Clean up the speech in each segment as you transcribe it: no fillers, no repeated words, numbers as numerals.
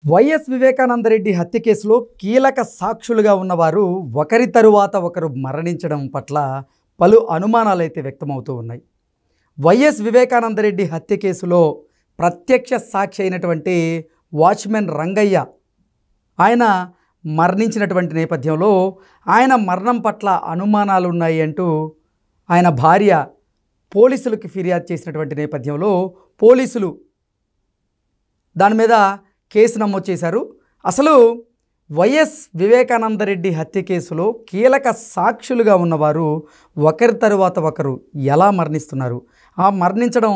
YS Vivekananda Reddy హత్య కేసులో కీలక సాక్షులుగా ఉన్నవారు ఒకరి తరువాత ఒకరు మరణించడం పట్ల పలు అనుమానాలైతే వ్యక్తమవుతూ ఉన్నాయి. వైఎస్ వివేకానందరెడ్డి హత్య కేసులో ప్రత్యక్ష సాక్షి అయినటువంటి వాచ్మెన్ రంగయ్య ఆయన మరణించినటువంటి నేపథ్యంలో ఆయన మరణం పట్ల అనుమానాలు ఉన్నాయి అంటూ ఆయన భార్య పోలీసులకు ఫిర్యాదు చేసినటువంటి నేపథ్యంలో పోలీసులు దాని మీద కేసు నమోదు చేశారు. అసలు వైఎస్ వివేకానందరెడ్డి హత్య కేసులో కీలక సాక్షులుగా ఉన్నవారు ఒకరి తరువాత ఒకరు ఎలా మరణిస్తున్నారు, ఆ మరణించడం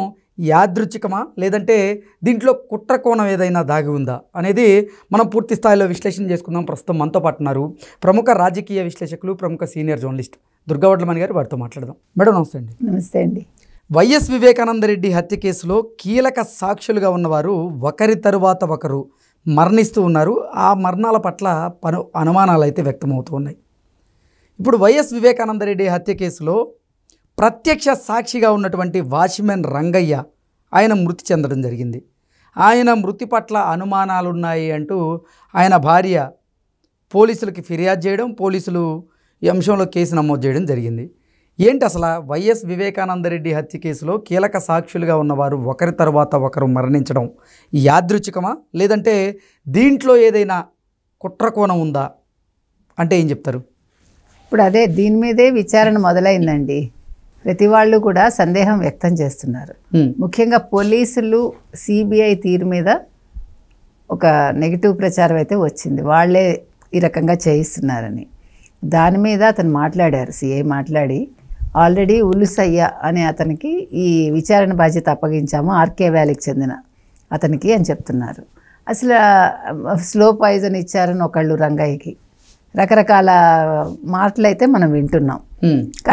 యాదృచ్ఛికమా లేదంటే దీంట్లో కుట్ర కోణం ఏదైనా దాగి ఉందా అనేది మనం పూర్తి స్థాయిలో విశ్లేషణ చేసుకుందాం. ప్రస్తుతం మనతో పాటు ఉన్నారు ప్రముఖ రాజకీయ విశ్లేషకులు, ప్రముఖ సీనియర్ జర్నలిస్ట్ దుర్గావడ్లమణి గారు. వారితో మాట్లాడదాం. మేడం నమస్తే అండి. నమస్తే అండి. వైఎస్ వివేకానందరెడ్డి హత్య కేసులో కీలక సాక్షులుగా ఉన్నవారు ఒకరి తరువాత ఒకరు మరణిస్తూ ఉన్నారు. ఆ మరణాల పట్ల అనుమానాలు అయితే వ్యక్తమవుతూ ఉన్నాయి. ఇప్పుడు వైఎస్ వివేకానందరెడ్డి హత్య కేసులో ప్రత్యక్ష సాక్షిగా ఉన్నటువంటి వాచ్మెన్ రంగయ్య ఆయన మృతి చెందడం జరిగింది. ఆయన మృతి పట్ల అనుమానాలు ఉన్నాయి అంటూ ఆయన భార్య పోలీసులకి ఫిర్యాదు చేయడం, పోలీసులు ఈ అంశంలో కేసు నమోదు చేయడం జరిగింది. ఏంటి అసలు వైఎస్ వివేకానందరెడ్డి హత్య కేసులో కీలక సాక్షులుగా ఉన్నవారు ఒకరి తర్వాత ఒకరు మరణించడం యాదృచ్ఛికమా లేదంటే దీంట్లో ఏదైనా కుట్రకోణం ఉందా అంటే ఏం చెప్తారు? ఇప్పుడు అదే దీని మీదే విచారణ మొదలైందండి. ప్రతి వాళ్ళు కూడా సందేహం వ్యక్తం చేస్తున్నారు. ముఖ్యంగా పోలీసులు సిబిఐ తీరు మీద ఒక నెగిటివ్ ప్రచారం అయితే వచ్చింది, వాళ్ళే ఈ రకంగా చేయిస్తున్నారని. దాని మీద అతను మాట్లాడారు, సిఐ మాట్లాడి ఆల్రెడీ ఉలుసయ్య అనే అతనికి ఈ విచారణ బాధ్యత అప్పగించాము, ఆర్కే వ్యాలీకి చెందిన అతనికి అని చెప్తున్నారు. అసలు స్లో పాయిజన్ ఇచ్చారని ఒకళ్ళు రంగయ్యకి రకరకాల మాటలు అయితే మనం వింటున్నాం.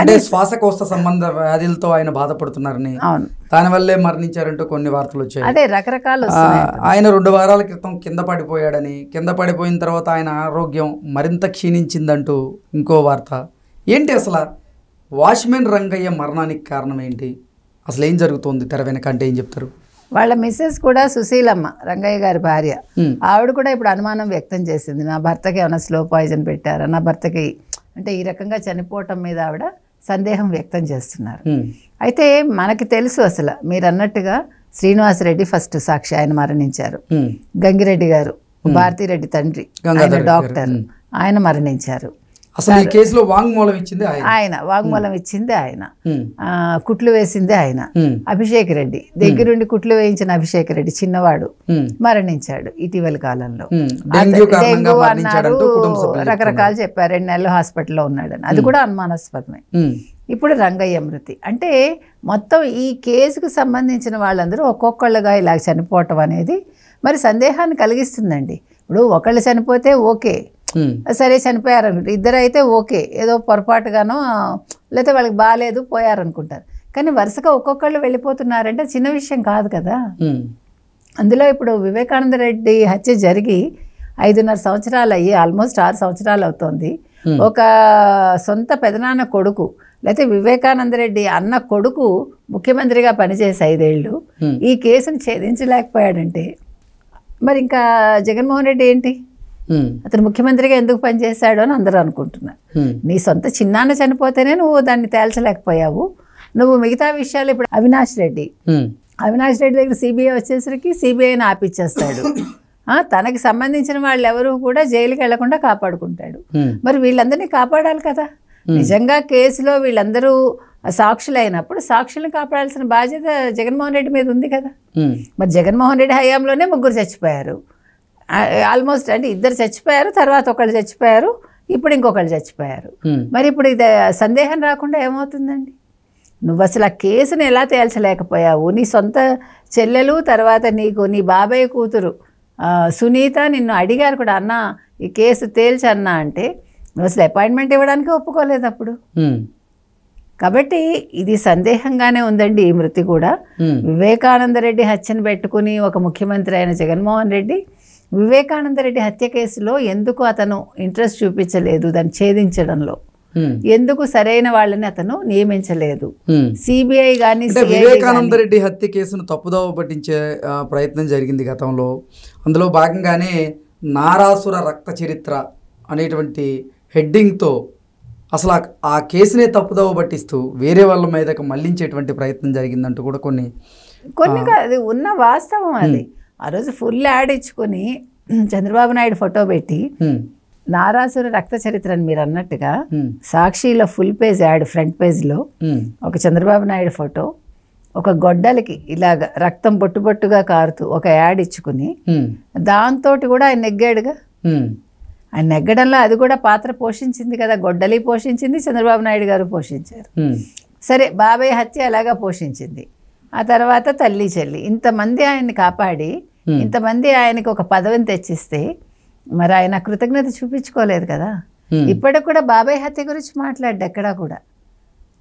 అంటే శ్వాసకోశ సంబంధ వ్యాధులతో ఆయన బాధపడుతున్నారని, అవును, దానివల్లే మరణించారంటూ కొన్ని వార్తలు వచ్చాయి. అదే రకరకాల ఆయన 2 వారాల క్రితం కింద పడిపోయాడని, కింద పడిపోయిన తర్వాత ఆయన ఆరోగ్యం మరింత క్షీణించిందంటూ ఇంకో వార్త. ఏంటి అసలు వాచ్మెన్ రంగయ్య మరణానికి కారణం ఏంటి, అసలు ఏం జరుగుతుంది తెర వెనక అంటే ఏం చెప్తారు? వాళ్ళ మిస్సెస్ కూడా సుశీలమ్మ, రంగయ్య గారి భార్య, ఆవిడ కూడా ఇప్పుడు అనుమానం వ్యక్తం చేసింది. నా భర్తకి ఏమైనా స్లో పాయిజన్ పెట్టారా, నా భర్తకి అంటే ఈ రకంగా చనిపోవటం మీద ఆవిడ సందేహం వ్యక్తం చేస్తున్నారు. అయితే మనకి తెలుసు, అసలు మీరు అన్నట్టుగా శ్రీనివాసరెడ్డి ఫస్ట్ సాక్షి, ఆయన మరణించారు. గంగిరెడ్డి గారు, భారతిరెడ్డి తండ్రి, ఆయన డాక్టర్, ఆయన మరణించారు. అసలు ఈ కేసులో వాంగ్మూలం ఇచ్చింది ఆయన, వాంగ్మూలం ఇచ్చింది ఆయన, కుట్లు వేసింది ఆయన. అభిషేక్ రెడ్డి దగ్గరుండి కుట్లు వేయించిన అభిషేక్ రెడ్డి చిన్నవాడు మరణించాడు ఇటీవల కాలంలో. డెంగ్యూ అన్నారు, రకరకాలు చెప్పారు, 2 నెలలు హాస్పిటల్లో ఉన్నాడని. అది కూడా అనుమానాస్పదమే. ఇప్పుడు రంగయ్య మృతి అంటే మొత్తం ఈ కేసుకు సంబంధించిన వాళ్ళందరూ ఒక్కొక్కళ్ళుగా ఇలా చనిపోవటం అనేది మరి సందేహాన్ని కలిగిస్తుందండి. ఇప్పుడు ఒకళ్ళు చనిపోతే ఓకే, సరే చనిపోయారు అనుకుంటారు, 2 అయితే ఓకే, ఏదో పొరపాటుగానో లేకపోతే వాళ్ళకి బాగాలేదు పోయారనుకుంటారు. కానీ వరుసగా ఒక్కొక్కళ్ళు వెళ్ళిపోతున్నారంటే చిన్న విషయం కాదు కదా. అందులో ఇప్పుడు వివేకానందరెడ్డి హత్య జరిగి 5.5 సంవత్సరాలు అయ్యి ఆల్మోస్ట్ 6 సంవత్సరాలు అవుతోంది. ఒక సొంత పెదనాన్న కొడుకు లేకపోతే వివేకానందరెడ్డి అన్న కొడుకు ముఖ్యమంత్రిగా పనిచేసి 5 ఏళ్ళు ఈ కేసును ఛేదించలేకపోయాడంటే మరి ఇంకా జగన్మోహన్ రెడ్డి ఏంటి, అతను ముఖ్యమంత్రిగా ఎందుకు పనిచేశాడు అని అందరూ అనుకుంటున్నారు. నీ సొంత చిన్నాన్న చనిపోతేనే నువ్వు దాన్ని తేల్చలేకపోయావు. నువ్వు మిగతా విషయాలు ఇప్పుడు అవినాష్ రెడ్డి దగ్గర సిబిఐ వచ్చేసరికి సిబిఐని ఆపిచ్చేస్తాడు. తనకి సంబంధించిన వాళ్ళు ఎవరు కూడా జైలుకి వెళ్లకుండా కాపాడుకుంటాడు. మరి వీళ్ళందరినీ కాపాడాలి కదా. నిజంగా కేసులో వీళ్ళందరూ సాక్షులైనప్పుడు సాక్షులను కాపాడాల్సిన బాధ్యత జగన్మోహన్ రెడ్డి మీద ఉంది కదా. మరి జగన్మోహన్ రెడ్డి హయాంలోనే 3 చచ్చిపోయారు ఆల్మోస్ట్, అంటే 2 చచ్చిపోయారు, తర్వాత ఒకళ్ళు చచ్చిపోయారు, ఇప్పుడు ఇంకొకళ్ళు చచ్చిపోయారు. మరి ఇప్పుడు ఇది సందేహం రాకుండా ఏమవుతుందండి? నువ్వు అసలు ఆ కేసును ఎలా తేల్చలేకపోయావు? నీ సొంత చెల్లెలు, తర్వాత నీ బాబాయ్ కూతురు సునీత నిన్ను అడిగారు కూడా, అన్న ఈ కేసు తేల్చన్నా అంటే నువ్వు అసలు అపాయింట్మెంట్ ఇవ్వడానికి ఒప్పుకోలేదు అప్పుడు. కాబట్టి ఇది సందేహంగానే ఉందండి ఈ మృతి కూడా. వివేకానందరెడ్డి హత్యను పెట్టుకుని ఒక ముఖ్యమంత్రి అయిన జగన్మోహన్ రెడ్డి వివేకానందరెడ్డి హత్య కేసులో ఎందుకు అతను ఇంట్రెస్ట్ చూపించలేదు దాన్ని ఛేదించడంలో, ఎందుకు సరైన వాళ్ళని అతను నియమించలేదు. సిబిఐ కానీ వివేకానంద రెడ్డి హత్య కేసును తప్పుదోవ పట్టించే ప్రయత్నం జరిగింది గతంలో. అందులో భాగంగానే నారాసుర రక్త చరిత్ర అనేటువంటి హెడ్డింగ్తో అసలు ఆ కేసునే తప్పుదోవ పట్టిస్తూ వేరే వాళ్ళ మీదకు మళ్లించేటువంటి ప్రయత్నం జరిగిందంటూ కూడా కొన్ని అది ఉన్న వాస్తవం. అది ఆ రోజు ఫుల్ యాడ్ ఇచ్చుకొని చంద్రబాబు నాయుడు ఫోటో పెట్టి నారాసుర రక్త చరిత్ర అని మీరు అన్నట్టుగా సాక్షిలో ఫుల్ పేజ్ యాడ్ ఫ్రంట్ పేజ్లో ఒక చంద్రబాబు నాయుడు ఫోటో, ఒక గొడ్డలికి ఇలాగ రక్తం బొట్టు బొట్టుగా కారుతూ ఒక యాడ్ ఇచ్చుకుని దాంతో కూడా ఆయన నెగ్గాడుగా. ఆయన నెగ్గడంలో అది కూడా పాత్ర పోషించింది కదా. గొడ్డలి పోషించింది, చంద్రబాబు నాయుడు గారు పోషించారు. సరే, బాబాయ్ హత్య అలాగా పోషించింది. ఆ తర్వాత తల్లి చెల్లి ఇంతమంది ఆయన్ని కాపాడి ఇంతమంది ఆయనకి ఒక పదవిని తెచ్చిస్తే మరి ఆయన కృతజ్ఞత చూపించుకోలేదు కదా. ఇప్పటికి కూడా బాబాయ్ హత్య గురించి మాట్లాడ్డు ఎక్కడా కూడా.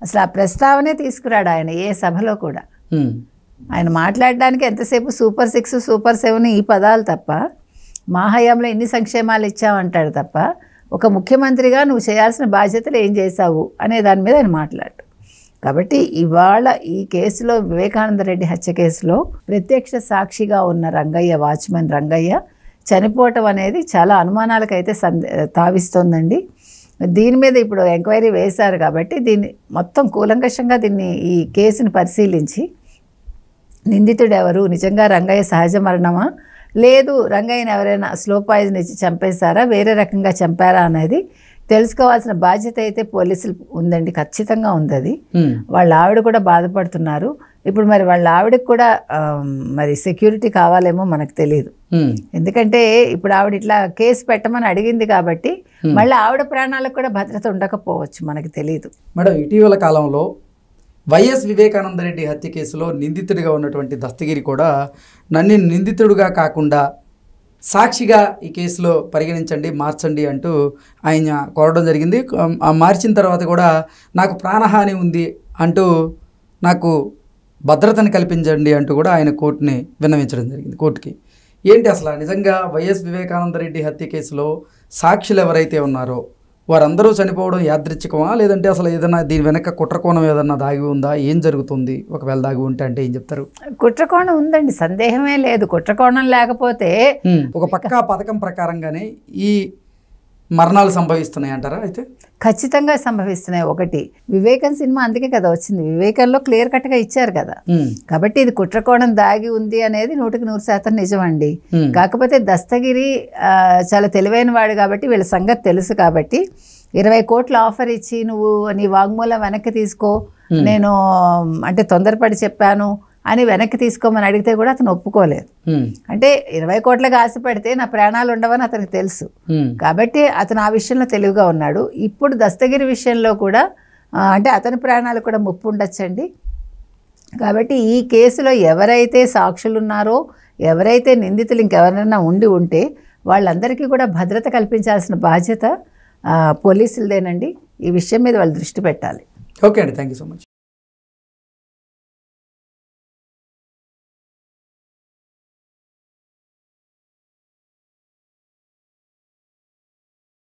అసలు ఆ ప్రస్తావనే తీసుకురాడు ఆయన ఏ సభలో కూడా. ఆయన మాట్లాడడానికి ఎంతసేపు సూపర్ 6 సూపర్ 7 ఈ పదాలు తప్ప, మా హయాంలో ఎన్ని సంక్షేమాలు ఇచ్చామంటాడు తప్ప, ఒక ముఖ్యమంత్రిగా నువ్వు చేయాల్సిన బాధ్యతలు ఏం చేశావు అనే దాని మీద ఆయన మాట్లాడు. కాబట్టి ఇవాళ ఈ కేసులో వివేకానంద రెడ్డి హత్య కేసులో ప్రత్యక్ష సాక్షిగా ఉన్న రంగయ్య, వాచ్మెన్ రంగయ్య చనిపోవటం అనేది చాలా అనుమానాలకైతే తావిస్తోందండి. దీని మీద ఇప్పుడు ఎంక్వైరీ వేశారు కాబట్టి దీన్ని మొత్తం కూలంకషంగా ఈ కేసుని పరిశీలించి నిందితుడు ఎవరు, నిజంగా రంగయ్య సహజ మరణమా, లేదు రంగయ్యని ఎవరైనా స్లో పాయిజన్ ఇచ్చి చంపేశారా, వేరే రకంగా చంపారా అనేది తెలుసుకోవాల్సిన బాధ్యత అయితే పోలీసులు ఉందండి. ఖచ్చితంగా ఉంది. అది వాళ్ళ ఆవిడ కూడా బాధపడుతున్నారు. ఇప్పుడు మరి వాళ్ళ ఆవిడకి కూడా మరి సెక్యూరిటీ కావాలేమో మనకు తెలియదు. ఎందుకంటే ఇప్పుడు ఆవిడ ఇట్లా కేసు పెట్టమని అడిగింది కాబట్టి మళ్ళీ ఆవిడ ప్రాణాలకు కూడా భద్రత ఉండకపోవచ్చు, మనకు తెలియదు. మేడం, ఇటీవల కాలంలో వైఎస్ వివేకానంద రెడ్డి హత్య కేసులో నిందితుడిగా ఉన్నటువంటి దస్తగిరి కూడా నన్ను నిందితుడిగా కాకుండా సాక్షిగా ఈ కేసులో పరిగణించండి, మార్చండి అంటూ ఆయన కోరడం జరిగింది. మార్చిన తర్వాత కూడా నాకు ప్రాణహాని ఉంది అంటూ నాకు భద్రతను కల్పించండి అంటూ కూడా ఆయన కోర్టుని విన్నవించడం జరిగింది, కోర్టుకి. ఏంటి అసలు నిజంగా వైఎస్ వివేకానంద రెడ్డి హత్య కేసులో సాక్షులు ఎవరైతే ఉన్నారో వారందరూ చనిపోవడం యాదృచ్ఛికమా, లేదంటే అసలు ఏదైనా దీని వెనక కుట్రకోణం ఏదన్నా దాగి ఉందా, ఏం జరుగుతుంది? ఒకవేళ దాగి ఉంటే అంటే ఏం చెప్తారు? కుట్రకోణం ఉందండి, సందేహమే లేదు. కుట్రకోణం లేకపోతే ఒక పక్కా పథకం ప్రకారంగానే ఈ మరణాలు సంభవిస్తున్నాయి అంటారా? అయితే ఖచ్చితంగా సంభవిస్తున్నాయి. ఒకటి వివేకం సినిమా అందుకే కదా వచ్చింది, వివేకంలో క్లియర్ కట్గా ఇచ్చారు కదా. కాబట్టి ఇది కుట్రకోణం దాగి ఉంది అనేది 100% నిజమండి. కాకపోతే దస్తగిరి చాలా తెలివైన వాడు కాబట్టి వీళ్ళ సంగతి తెలుసు కాబట్టి 20 కోట్ల ఆఫర్ ఇచ్చి నువ్వు నీ వాంగ్మూలం వెనక్కి తీసుకో, నేను అంటే తొందరపడి చెప్పాను అని వెనక్కి తీసుకోమని అడిగితే కూడా అతను ఒప్పుకోలేదు. అంటే 20 కోట్లకు ఆశపడితే నా ప్రాణాలు ఉండవని అతనికి తెలుసు కాబట్టి అతను ఆ విషయంలో తెలివిగా ఉన్నాడు. ఇప్పుడు దస్తగిరి విషయంలో కూడా అంటే అతని ప్రాణాలు కూడా ముప్పు ఉండొచ్చండి. కాబట్టి ఈ కేసులో ఎవరైతే సాక్షులు ఉన్నారో, ఎవరైతే నిందితులు ఇంకెవరైనా ఉంటే వాళ్ళందరికీ కూడా భద్రత కల్పించాల్సిన బాధ్యత పోలీసులదేనండి. ఈ విషయం మీద వాళ్ళు దృష్టి పెట్టాలి. ఓకే అండి, థ్యాంక్ యూ సో మచ్.